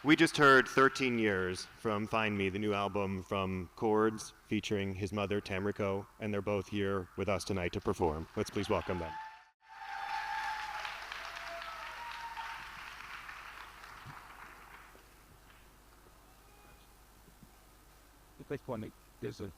We just heard 13 Years from Find Me, the new album from Kordz, featuring his mother, Tamriko, and they're both here with us tonight to perform. Let's please welcome them. Play for me. There's a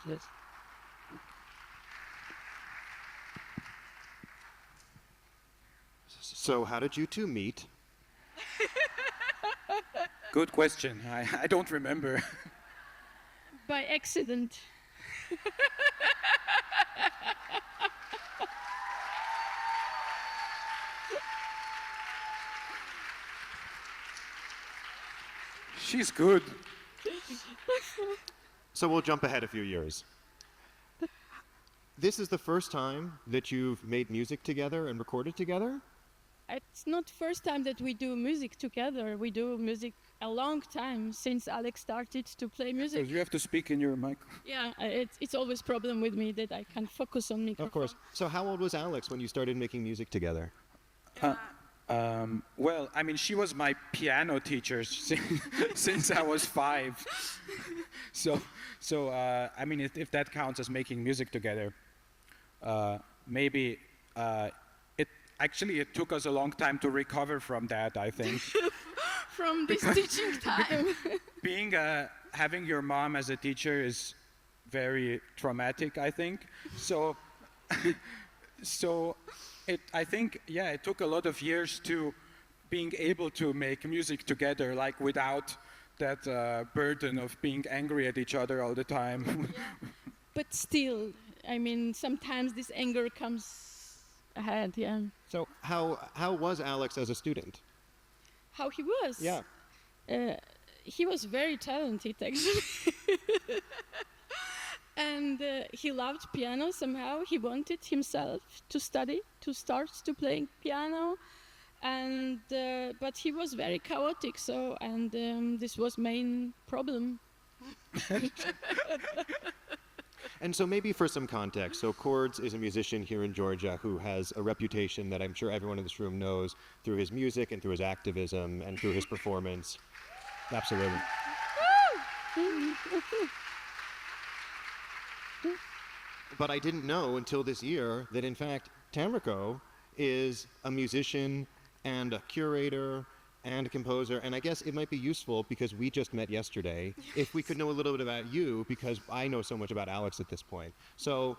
Yes. So how did you two meet? Good question. I don't remember. By accident. She's good. So we'll jump ahead a few years. This is the first time that you've made music together and recorded together? It's not first time that we do music together. We do music a long time since Alex started to play music. You have to speak in your mic. Yeah, it's always problem with me that I can't focus on microphone. Of course. So how old was Alex when you started making music together? Well, I mean, she was my piano teacher since I was 5. So I mean, if that counts as making music together, maybe it took us a long time to recover from that, I think. From this teaching time. Having your mom as a teacher is very traumatic, I think. So I think, yeah, it took a lot of years to being able to make music together, like without that burden of being angry at each other all the time. Yeah. But still, I mean, sometimes this anger comes ahead, yeah. So how was Alex as a student? How he was? Yeah. He was very talented, actually. And he loved piano somehow. He wanted himself to study, to start to playing piano. And but he was very chaotic, and this was main problem. And so maybe for some context, so Kordz is a musician here in Georgia who has a reputation that I'm sure everyone in this room knows through his music and through his activism and through his performance. Absolutely. But I didn't know until this year that in fact Tamriko is a musician and a curator and a composer, and I guess it might be useful because we just met yesterday if we could know a little bit about you, because I know so much about Alex at this point. So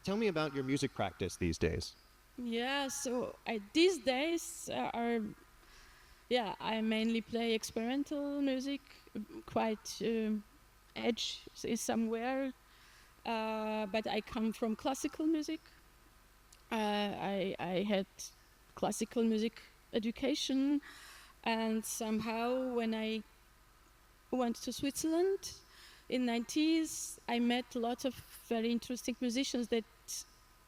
tell me about your music practice these days. Yeah, so these days I mainly play experimental music, quite edge is somewhere, but I come from classical music. I had classical music education, and somehow when I went to Switzerland in 90s, I met a lot of very interesting musicians that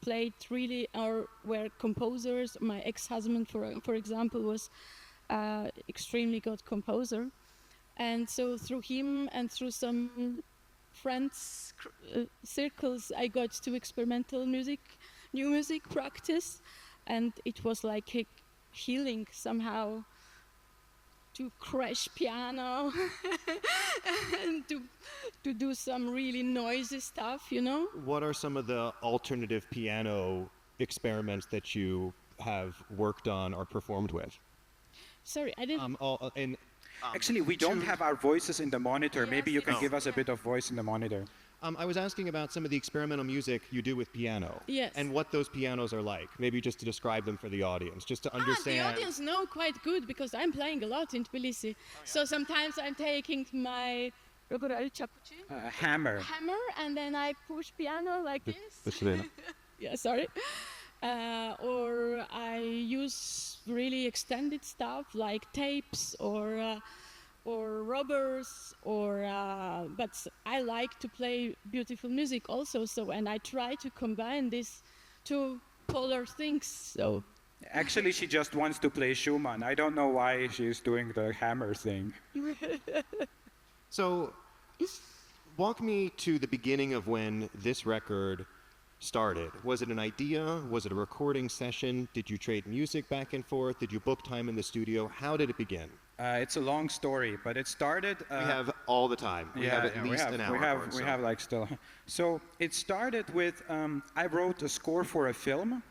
played really or were composers. My ex-husband, for example, was extremely good composer, and so through him and through some friends circles, I got to experimental music, new music practice, and it was like a healing somehow to crash piano and to do some really noisy stuff, you know. What are some of the alternative piano experiments that you have worked on or performed with? Sorry, I didn't. Actually, we don't have our voices in the monitor. Yes, Maybe you can yes. give us a bit of voice in the monitor. I was asking about some of the experimental music you do with piano. Yes. And what those pianos are like. Maybe just to describe them for the audience, just to The understand. audience know quite good because I'm playing a lot in Tbilisi. So sometimes I'm taking my Hammer. hammer and then I push piano like this. Yeah, sorry. Or I use really extended stuff like tapes or rubbers, but I like to play beautiful music also. So, and I try to combine these two polar things. So, Actually, she just wants to play Schumann. I don't know why she's doing the hammer thing. So, walk me to the beginning of when this record started. Was it an idea? Was it a recording session? Did you trade music back and forth? Did you book time in the studio? How did it begin? It's a long story, but it started. We have all the time. We have at least an hour. We have like still. So it started with I wrote a score for a film,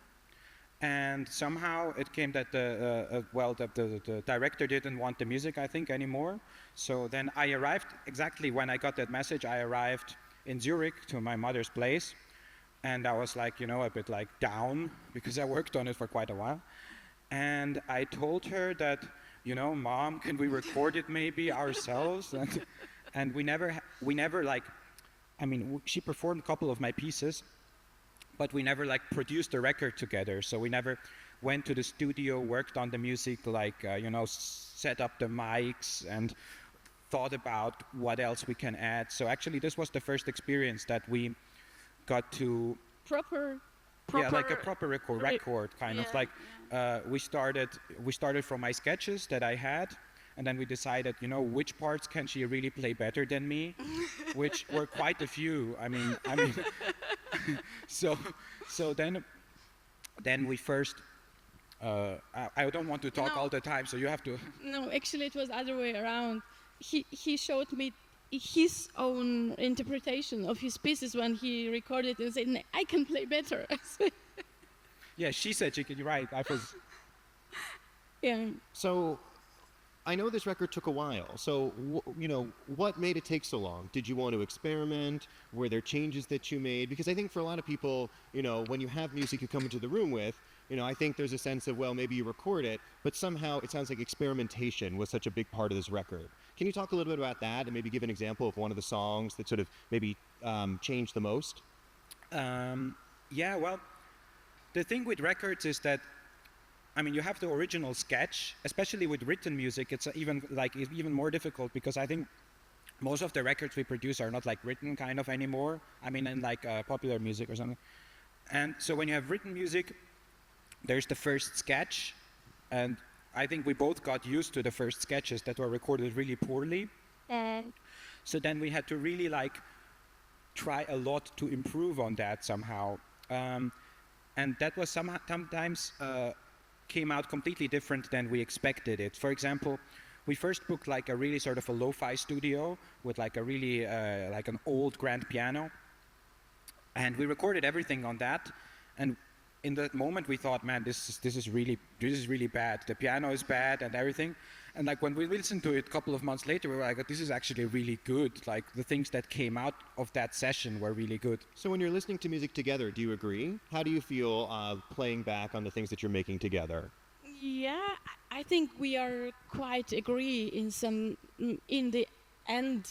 and somehow it came that the director didn't want the music, I think, anymore. So then I arrived exactly when I got that message. I arrived in Zurich to my mother's place. And I was like, a bit like down because I worked on it for quite a while. And I told her that, Mom, can we record it maybe ourselves? And we never like, she performed a couple of my pieces, but we never like produced a record together. So we never went to the studio, worked on the music, like, set up the mics and thought about what else we can add. So actually this was the first experience that we got to Proper. like a proper record kind of like we started from my sketches that I had, and then we decided which parts can she really play better than me, which were quite a few. I mean so then we first I don't want to talk all the time, so you have to. No, actually it was the other way around. He showed me his own interpretation of his pieces when he recorded and said, I can play better. Yeah, she said she could write. I was. Yeah. So I know this record took a while. So, what made it take so long? Did you want to experiment? Were there changes that you made? Because I think for a lot of people, when you have music you come into the room with, I think there's a sense of, well, maybe you record it, but somehow it sounds like experimentation was such a big part of this record. Can you talk a little bit about that and maybe give an example of one of the songs that sort of maybe changed the most? Yeah, well, the thing with records is that, you have the original sketch, especially with written music. It's even more difficult because I think most of the records we produce are not like written kind of anymore. In like popular music or something. And so when you have written music, there's the first sketch, and I think we both got used to the first sketches that were recorded really poorly. So then we had to really like try a lot to improve on that somehow. And that was sometimes came out completely different than we expected it. For example, we first booked like a really sort of a lo-fi studio with like a really like an old grand piano, and we recorded everything on that. And in that moment we thought, man, this is really bad. The piano is bad and everything. And like when we listened to it a couple of months later, we were like, this is actually really good. Like the things that came out of that session were really good. So when you're listening to music together, do you agree? How do you feel playing back on the things that you're making together? Yeah, I think we are quite agree in the end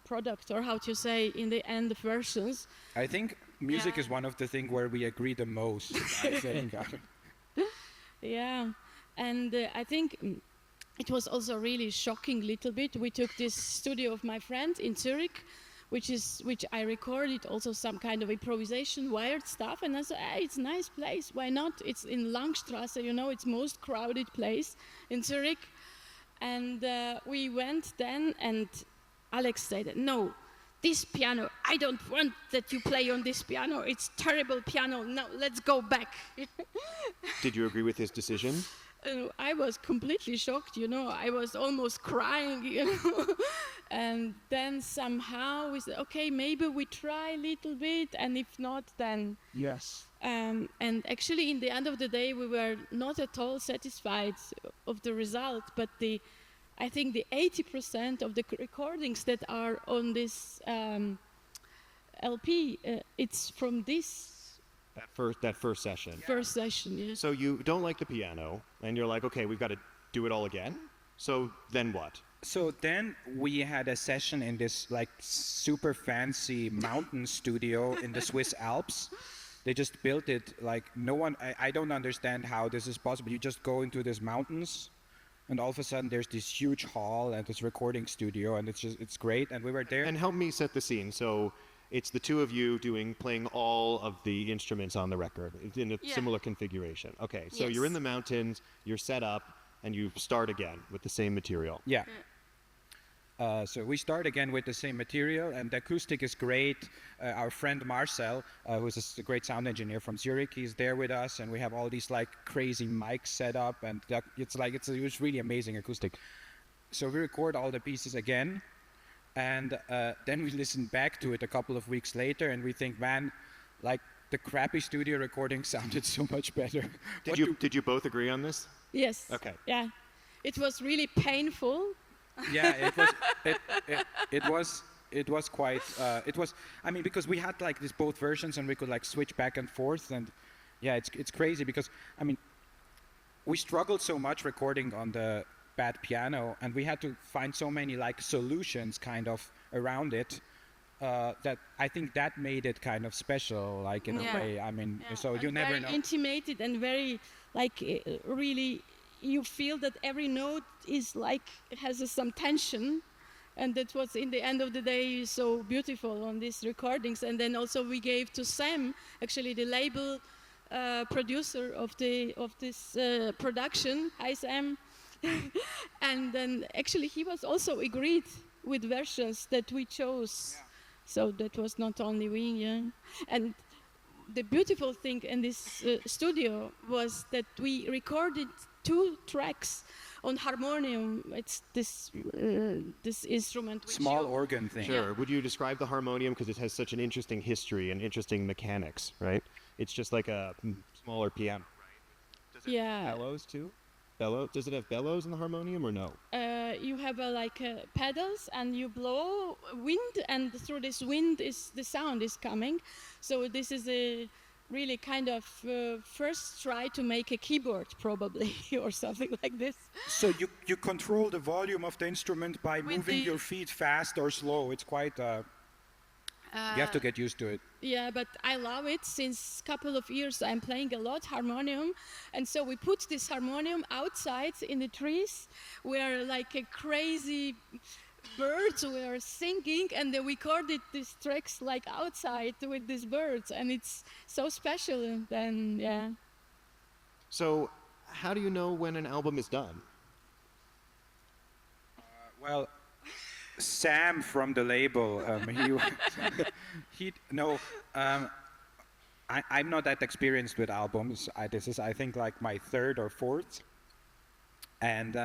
product, or how to say, in the end versions. I think music is one of the things where we agree the most, I think. Yeah, and I think it was also really shocking little bit. We took this studio of my friend in Zurich, which I recorded also some kind of improvisation, wired stuff, and I said, hey, it's a nice place, why not? It's in Langstrasse, it's most crowded place in Zurich. And we went then, and Alex said, no, this piano, I don't want that you play on this piano, it's terrible piano, no, let's go back. Did you agree with his decision? I was completely shocked, I was almost crying, And then somehow we said, okay, maybe we try a little bit, and if not, then... Yes. And actually, in the end of the day, we were not at all satisfied of the result, but I think the 80% of the recordings that are on this LP, it's from this That first session. first session, yes. So you don't like the piano, and you're like, okay, we've got to do it all again. So then what? So then we had a session in this like super fancy mountain studio in the Swiss Alps. They just built it like no one, I don't understand how this is possible. You just go into these mountains and all of a sudden there's this huge hall and this recording studio, and it's great. And we were there. And help me set the scene. So it's the two of you playing all of the instruments on the record in a similar configuration. Okay, so Yes. you're in the mountains, you're set up, and you start again with the same material. Yeah. So we start again with the same material, and the acoustic is great. Our friend Marcel, who's a great sound engineer from Zurich, he's there with us, and we have all these like crazy mics set up, and it's really amazing acoustic. So we record all the pieces again, and then we listen back to it a couple of weeks later, and we think, man, like the crappy studio recording sounded so much better. Did you both agree on this? Yes. Okay. Yeah. It was really painful. Yeah, it was. it was quite. It was. I mean, because we had like these both versions, and we could like switch back and forth, and yeah, it's crazy because I mean, we struggled so much recording on the bad piano, and we had to find so many like solutions kind of around it. That I think that made it kind of special, like in a way. I mean, so you never know. Very intimated and very like really, you feel that every note is like has some tension, and that was in the end of the day so beautiful on these recordings. And then also we gave to Sam, actually the label producer of this production. Hi Sam. And then actually he was also agreed with versions that we chose. So that was not only we, And the beautiful thing in this studio was that we recorded 2 tracks on harmonium. It's this instrument. Small organ thing. Sure. Would you describe the harmonium, because it has such an interesting history and interesting mechanics, right? It's just like a smaller piano. Does it have bellows too? Does it have bellows in the harmonium or no? You have pedals, and you blow wind, and through this wind the sound is coming. So this is a really kind of first try to make a keyboard, probably, or something like this. So you control the volume of the instrument by moving your feet fast or slow. It's quite. You have to get used to it. Yeah, but I love it. Since a couple of years I'm playing a lot harmonium, and so we put this harmonium outside in the trees where like a crazy birds were singing, and they recorded these tracks like outside with these birds, and it's so special. And then So how do you know when an album is done? Well, Sam from the label, I'm not that experienced with albums. This is, I think, like my 3rd or 4th, and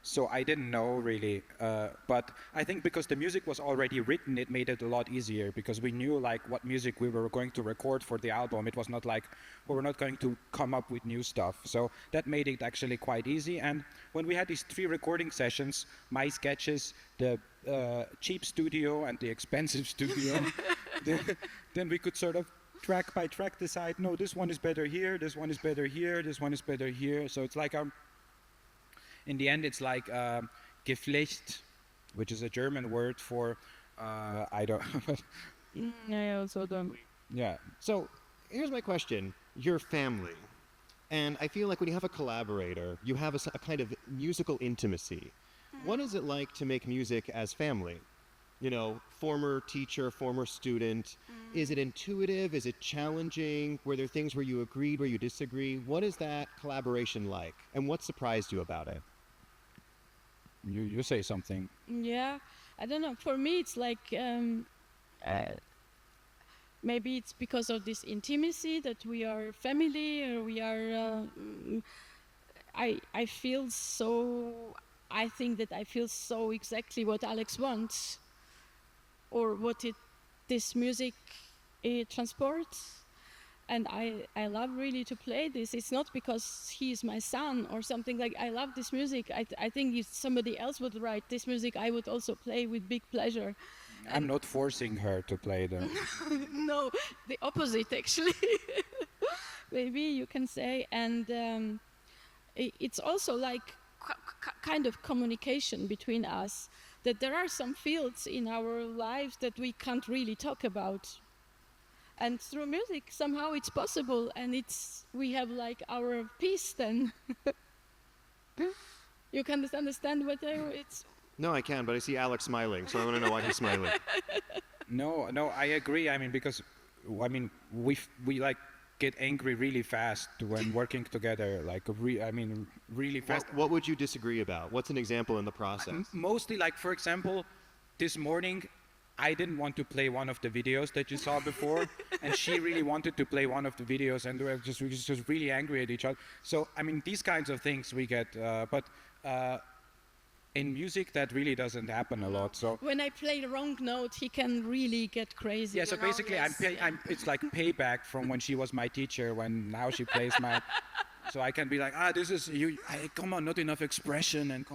so I didn't know really. But I think because the music was already written, it made it a lot easier because we knew like what music we were going to record for the album. It was not like we were not going to come up with new stuff. So that made it actually quite easy. And when we had these 3 recording sessions, my sketches, the cheap studio and the expensive studio, then we could sort of track by track decide, no, this one is better here, this one is better here, this one is better here. So it's like in the end, it's like Geflecht, which is a German word for I don't. I also don't. Yeah. So here's my question. Your family. And I feel like when you have a collaborator, you have a kind of musical intimacy. What is it like to make music as family? You know, former teacher, former student. Is it intuitive? Is it challenging? Were there things where you agreed, where you disagree? What is that collaboration like? And what surprised you about it? You say something. Yeah, I don't know. For me, it's like maybe it's because of this intimacy that we are family, or we are. I feel so. I think that I feel so exactly what Alex wants, or what this music transports. And I love really to play this. It's not because he is my son or something like. I love this music. I think if somebody else would write this music, I would also play with big pleasure. I'm not forcing her to play them. No, the opposite actually. Maybe you can say. And it's also like kind of communication between us. That there are some fields in our lives that we can't really talk about. And through music, somehow it's possible, and we have like our peace then. You can understand what it's. No, I can, but I see Alex smiling, so I want to know why he's smiling. No, I agree. I mean, because we like get angry really fast when working together. Like, really fast. What would you disagree about? What's an example in the process? Mostly, like for example, this morning. I didn't want to play one of the videos that you saw before, and she really wanted to play one of the videos, and we were just really angry at each other. So, I mean, these kinds of things we get, but in music that really doesn't happen a lot. So when I play the wrong note, he can really get crazy. Yeah. So basically, it's like payback from when she was my teacher. When now she plays my, so I can be like, this is you. Come on, not enough expression and.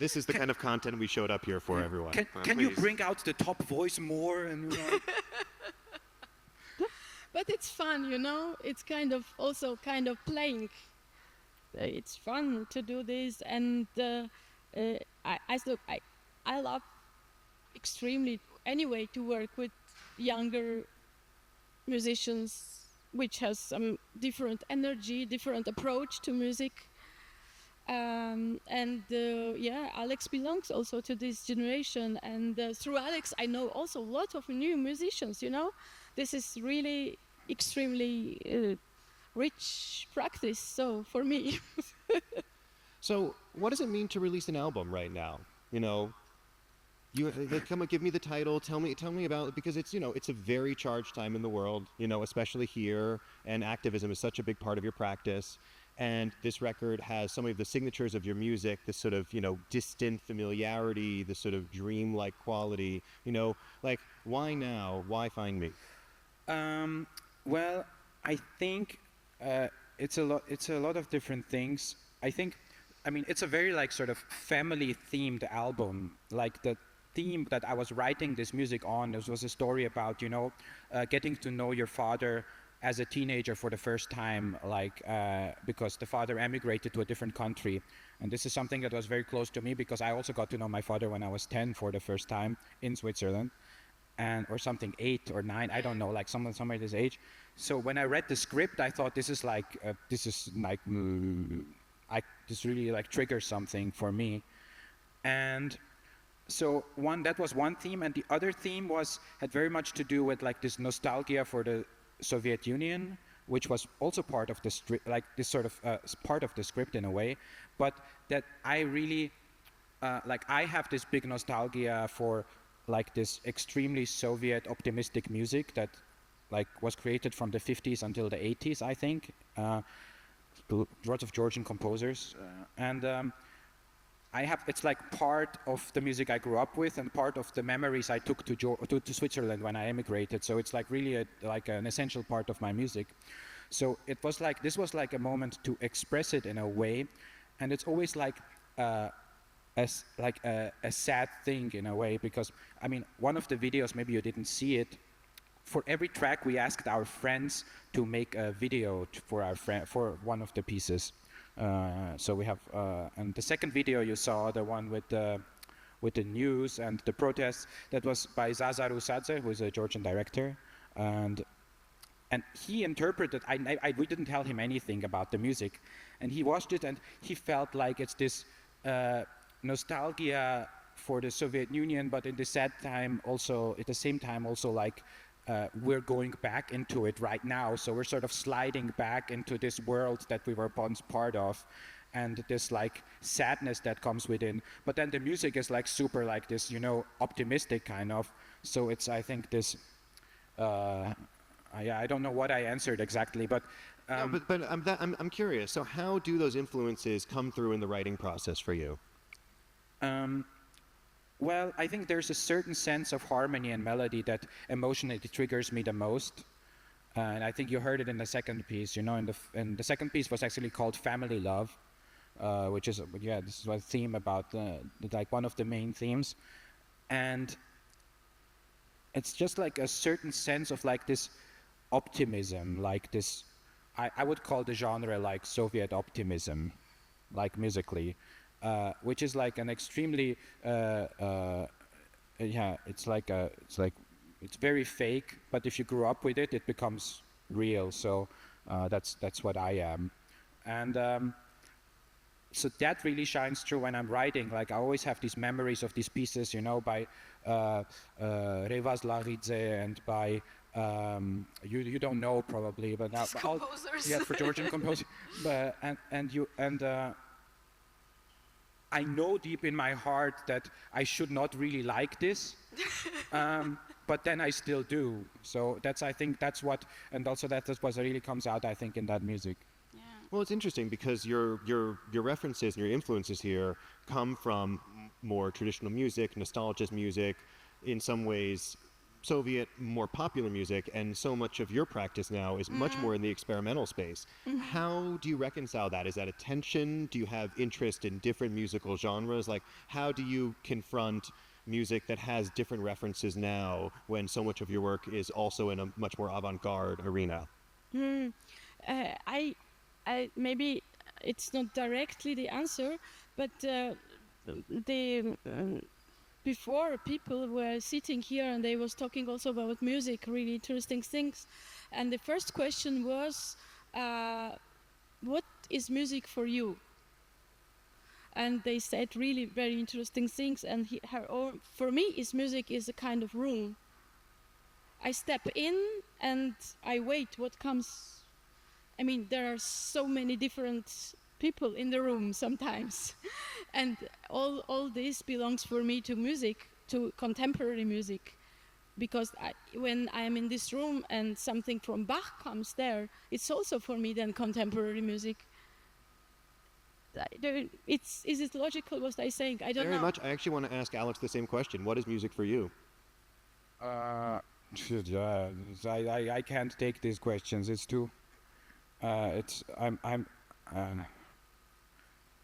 This is the kind of content we showed up here for, everyone. Can you Please. bring out the top voice more? And But it's fun, you know. It's also kind of playing. It's fun to do this, and I love extremely anyway to work with younger musicians, which has some different energy, different approach to music. Alex belongs also to this generation, and through Alex I know also a lot of new musicians, you know. This is really extremely rich practice, so for me. So, what does it mean to release an album right now? You know, they come and give me the title. Tell me about it, because it's, you know, it's a very charged time in the world. You know, especially here, and activism is such a big part of your practice. And this record has some of the signatures of your music, this sort of, you know, distant familiarity, this sort of dreamlike quality. You know, like, why now? Why Find Me? Well, I think it's a lot of different things. I mean, it's a very like sort of family-themed album. Like the theme that I was writing this music on, this was a story about, you know, getting to know your father as a teenager for the first time, like because the father emigrated to a different country. And this is something that was very close to me, because I also got to know my father when I was 10 for the first time in Switzerland, or something, 8 or 9, I don't know, like somewhere this age. So when I read the script, I thought this really like triggers something for me. And so that was one theme, and the other theme had very much to do with like this nostalgia for the Soviet Union, which was also part of the like this sort of part of the script in a way, but that I really like I have this big nostalgia for like this extremely Soviet optimistic music that like was created from the 50s until the 80s, I think. Lots of Georgian composers, it's like part of the music I grew up with and part of the memories I took to Switzerland when I emigrated. So it's like really like an essential part of my music. So this was like a moment to express it in a way, and it's always like a sad thing in a way, because I mean, one of the videos, maybe you didn't see it. For every track, we asked our friends to make a video for one of the pieces. So we have, and the second video you saw, the one with the news and the protests, that was by Zazaru Sadze, who is a Georgian director, and he interpreted. We didn't tell him anything about the music, and he watched it and he felt like it's this nostalgia for the Soviet Union, but at the same time also like. We're going back into it right now, so we're sort of sliding back into this world that we were once part of, and this like sadness that comes within. But then the music is like super like this, you know, optimistic kind of. So it's, I think, this. I don't know what I answered exactly, but. No, but I'm curious. So how do those influences come through in the writing process for you? Well, I think there's a certain sense of harmony and melody that emotionally triggers me the most, and I think you heard it in the second piece. You know, and the second piece was actually called "Family Love," which is this is a theme about like one of the main themes, and it's just like a certain sense of like this optimism, like this. I would call the genre like Soviet optimism, like musically. Which is like an extremely, it's very fake. But if you grew up with it, it becomes real. So that's what I am, and so that really shines through when I'm writing. Like I always have these memories of these pieces, you know, by Revaz Laridze and by you don't know probably, but now composers. Yeah, for Georgian composers, but I know deep in my heart that I should not really like this, but then I still do. So I think that's what, and also that's what really comes out, I think, in that music. Yeah. Well, it's interesting because your references and your influences here come from more traditional music, nostalgic music, in some ways Soviet, more popular music, and so much of your practice now is much more in the experimental space. How do you reconcile that? Is that a tension? Do you have interest in different musical genres? Like, how do you confront music that has different references now when so much of your work is also in a much more avant-garde arena? I maybe it's not directly the answer, but the before people were sitting here and they was talking also about music, really interesting things, and the first question was, what is music for you? And they said really very interesting things, and for me is music is a kind of room. I step in and I wait what comes. I mean, there are so many different people in the room sometimes. And all this belongs for me to music, to contemporary music. Because when I'm in this room and something from Bach comes there, it's also for me then contemporary music. Is it logical what I'm saying? I don't know. Very much. I actually want to ask Alex the same question. What is music for you? I can't take these questions. It's too.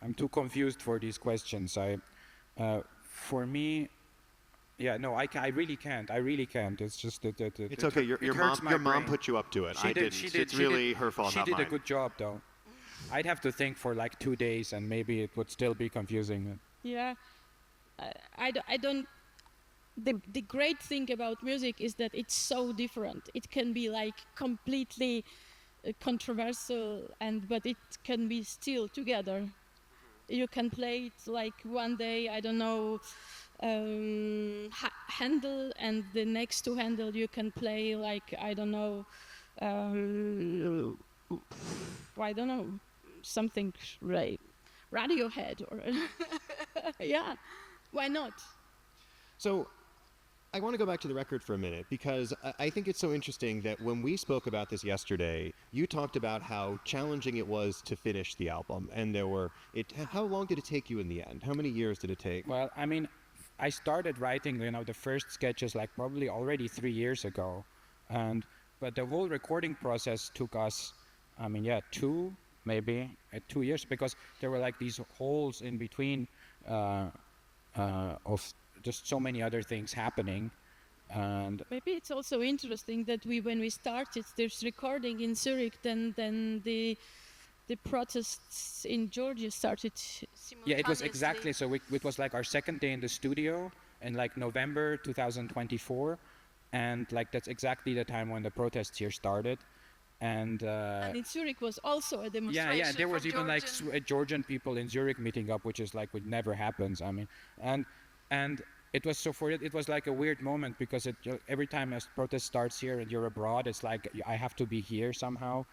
I'm too confused for these questions. For me, yeah, no, I really can't. I really can't. It's just that. It's okay. Your mom put you up to it. I didn't. It's really her fault, not mine. She did a good job, though. I'd have to think for like 2 days, and maybe it would still be confusing. Yeah, I don't. The great thing about music is that it's so different. It can be like completely controversial, but it can be still together. You can play it like one day, I don't know, Handel, and the next to Handel you can play like, I don't know, something right, Radiohead or yeah, why not? So I want to go back to the record for a minute, because I think it's so interesting that when we spoke about this yesterday, you talked about how challenging it was to finish the album, and how long did it take you in the end? How many years did it take? Well, I mean, I started writing, the first sketches like probably already 3 years ago, but the whole recording process took us, 2 years, because there were like these holes in between of just so many other things happening. And maybe it's also interesting that when we started this recording in Zurich, then the protests in Georgia started simultaneously. Yeah, it was exactly so. It was like our second day in the studio in like November 2024, and like that's exactly the time when the protests here started. And in Zurich was also a demonstration. Yeah, there was even Georgian. like Georgian people in Zurich meeting up, which is like what never happens. I mean, and it was it was like a weird moment, because every time a protest starts here and you're abroad, it's like I have to be here somehow,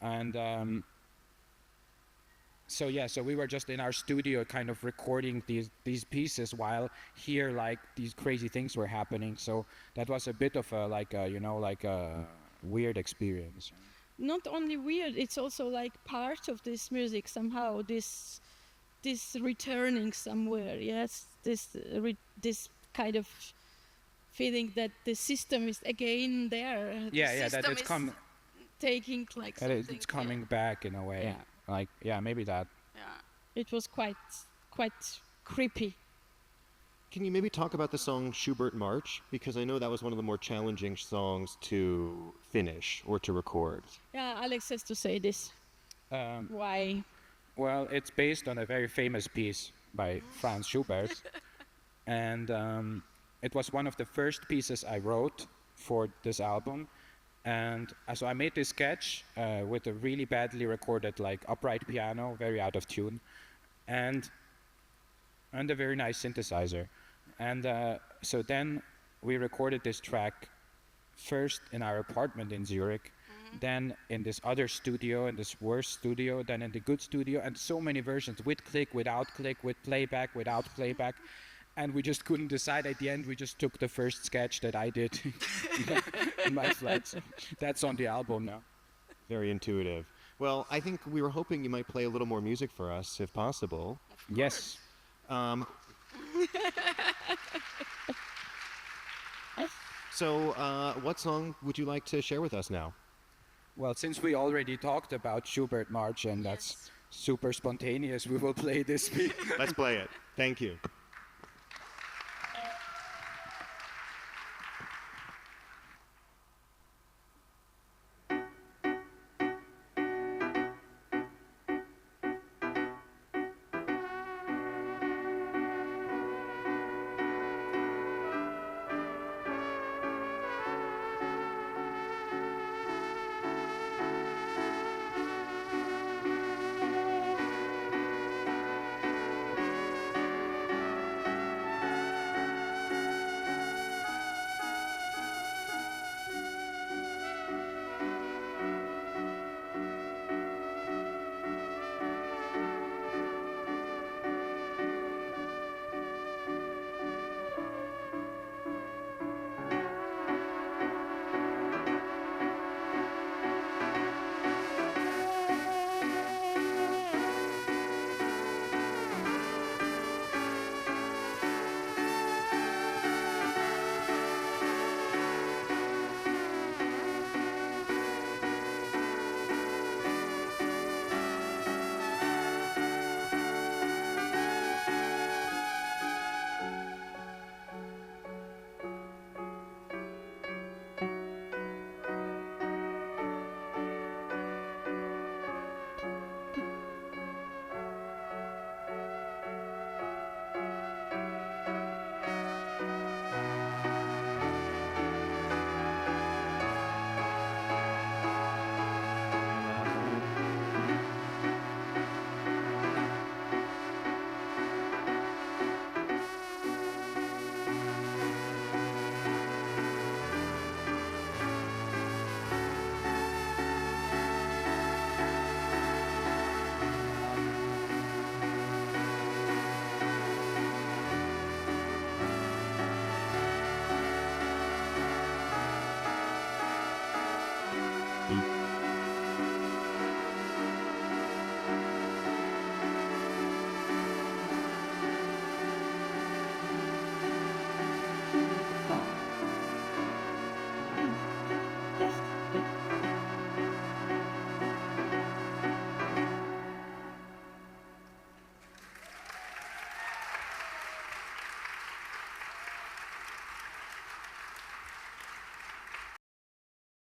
and so we were just in our studio kind of recording these pieces while here like these crazy things were happening. So that was a bit of a weird experience. Not only weird, it's also like part of this music somehow. This returning somewhere, yes. This kind of feeling that the system is again there. That it's coming. Taking like that something. It's coming back in a way. Yeah. Like maybe that. Yeah. It was quite creepy. Can you maybe talk about the song Schubert March? Because I know that was one of the more challenging songs to finish or to record. Yeah, Alex has to say this. Why? Well, it's based on a very famous piece by Franz Schubert. And it was one of the first pieces I wrote for this album. And so I made this sketch with a really badly recorded like upright piano, very out of tune, and a very nice synthesizer. And so then we recorded this track first in our apartment in Zurich, then in this other studio, in this worse studio, then in the good studio, and so many versions, with click, without click, with playback, without playback. And we just couldn't decide. At the end, we just took the first sketch that I did in my flat. So that's on the album now. Very intuitive. Well, I think we were hoping you might play a little more music for us, if possible. So, what song would you like to share with us now? Well, since we already talked about Schubert March, and that's Yes. super spontaneous, we will play this piece. Let's play it. Thank you.